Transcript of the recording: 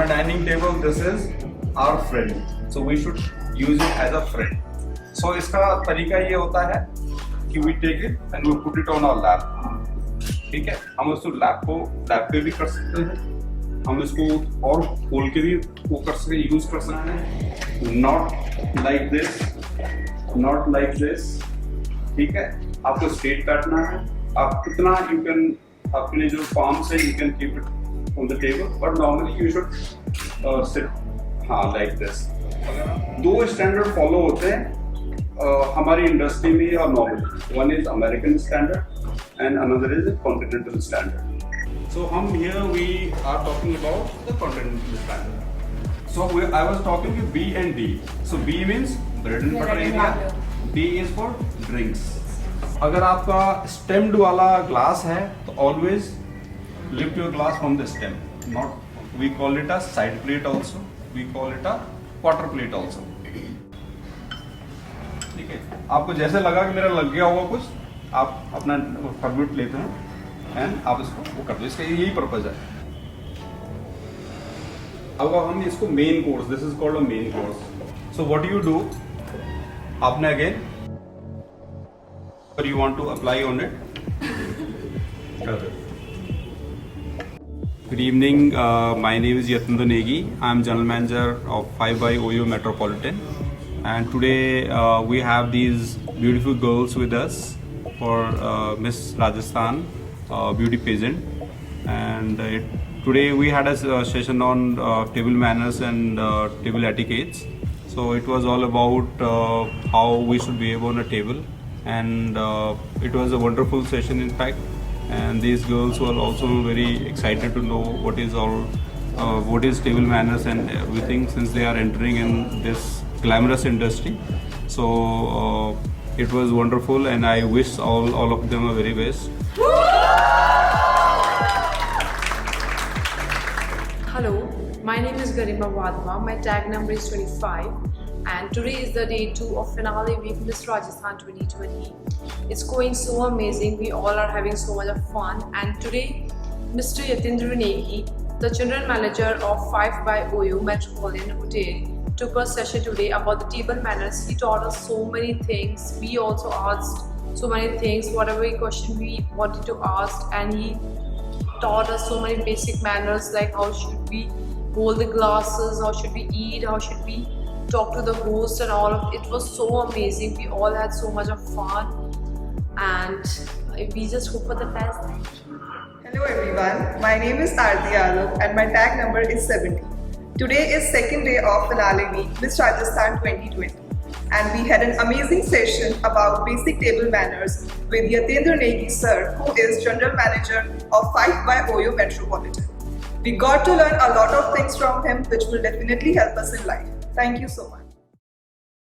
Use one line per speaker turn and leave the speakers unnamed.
dining table, this is our friend, so we should use it as a friend. So इसका तरीका ये होता है कि we take it and we put it on our lap. ठीक है, हम उसको लैप पे भी कर सकते हैं, हम इसको और खोल के भी वो कर सकते, यूज कर सकते हैं. Not like this. ठीक है, आपको स्ट्रेट काटना है. आप कितना यू कैन, आपके लिए जो पाम से you can keep it on the table, but normally you should sit like this. दो स्टैंडर्ड फॉलो होते हैं हमारी इंडस्ट्री में और normally. One is American standard and another is continental standard. So here we are talking about the continental standard. So I was talking with B and D. So B means bread and butter area. D is for drinks. अगर आपका stemmed वाला glass है तो always lift your glass from the stem. Not, we call it a side plate also. We call it a quarter plate also. ठीक है, आपको जैसे लगा कि मेरा लग गया होगा कुछ, आप अपना फॉर्मेट लेते हैं एंड आप इसको वो कर दो. इसका यही पर्पज है. अब हम इसको main course, this is called a main course. So what you do, आपने again you want to apply on it. Good evening, my name is Yatindra Negi. I am general manager of 5 by OYO Metropolitan, and today we have these beautiful girls with us for Miss Rajasthan beauty pageant, and today we had a session on table manners and table etiquettes. So it was all about how we should behave on a table, and it was a wonderful session in fact, and these girls were also very excited to know what is table manners and everything, since they are entering in this glamorous industry. So it was wonderful, and I wish all of them a very best.
Hello, my name is Garima Wadhwa. My tag number is 25, and today is the day 2 of finale week Miss Rajasthan 2020. It's going so amazing. We all are having so much of fun, and today Mr. Yatindra Negi, the general manager of 5 by OYO Metropolitan Hotel, took a session today about the table manners. He taught us so many things. We also asked so many things, whatever question we wanted to ask, and he taught us so many basic manners, like how should we hold the glasses, how should we eat, how should we talk to the host, and all of it was so amazing. We all had so much of fun, and we just hope for the best.
Hello everyone, my name is Aarti Yadav and my tag number is 70. Today is second day of finale week Miss Rajasthan 2020, and we had an amazing session about basic table manners with Yatindra Negi sir, who is General Manager of 5 by OYO Metropolitan. We got to learn a lot of things from him which will definitely help us in life. Thank you so much.